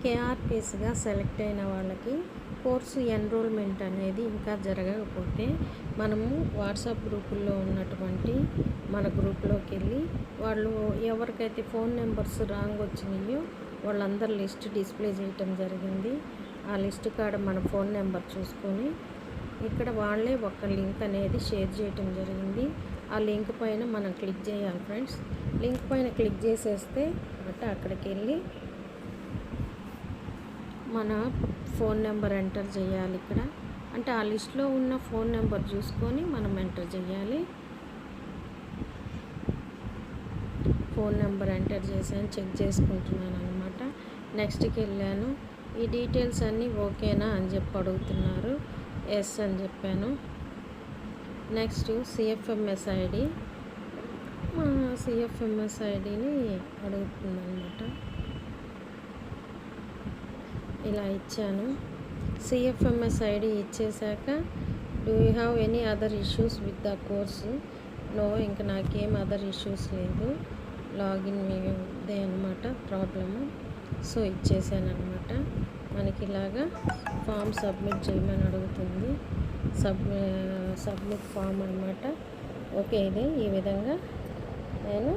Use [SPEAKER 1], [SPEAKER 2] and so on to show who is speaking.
[SPEAKER 1] కేఆర్పీస్గా select అయిన వాళ్ళకి course enrolment అనేది ఇంకా జరగకపోతే మనము వాట్సాప్ గ్రూపుల్లో ఉన్నటువంటి మన గ్రూప్లోకి వెళ్ళి వాళ్ళు ఎవరికైతే ఫోన్ నెంబర్స్ రాంగ్ వచ్చినాయో వాళ్ళందరి లిస్ట్ డిస్ప్లే చేయటం జరిగింది. ఆ లిస్ట్ కాడ మన ఫోన్ నెంబర్ చూసుకొని ఇక్కడ వాళ్ళే ఒక లింక్ అనేది షేర్ చేయటం జరిగింది. ఆ లింక్ పైన మనం క్లిక్ చేయాలి ఫ్రెండ్స్. లింక్ పైన క్లిక్ చేసేస్తే అక్కడికి వెళ్ళి మన ఫోన్ నెంబర్ ఎంటర్ చేయాలి. ఇక్కడ అంటే ఆ లిస్ట్లో ఉన్న ఫోన్ నెంబర్ చూసుకొని మనం ఎంటర్ చేయాలి. ఫోన్ నెంబర్ ఎంటర్ చేశాను, చెక్ చేసుకుంటున్నాను అనమాట. నెక్స్ట్కి వెళ్ళాను. ఈ డీటెయిల్స్ అన్నీ ఓకేనా అని చెప్పి అడుగుతున్నారు. ఎస్ అని చెప్పాను. నెక్స్ట్ సిఎఫ్ఎంఎస్ ఐడి, సిఎఫ్ఎంఎస్ ఐడిని అడుగుతుంది అనమాట. ఇలా ఇచ్చాను. సిఎఫ్ఎంఎస్ ఐడి ఇచ్చేసాక do you have any other issues with the course? No, ఇంకా నాకేం అదర్ ఇష్యూస్ లేదు, లాగిన్ ఇదే అనమాట ప్రాబ్లము. సో ఇచ్చేసాను అనమాట. మనకి ఇలాగా ఫామ్ సబ్మిట్ చేయమని అడుగుతుంది. సబ్మిట్ ఫామ్ అనమాట. ఓకే, ఇది ఈ విధంగా నేను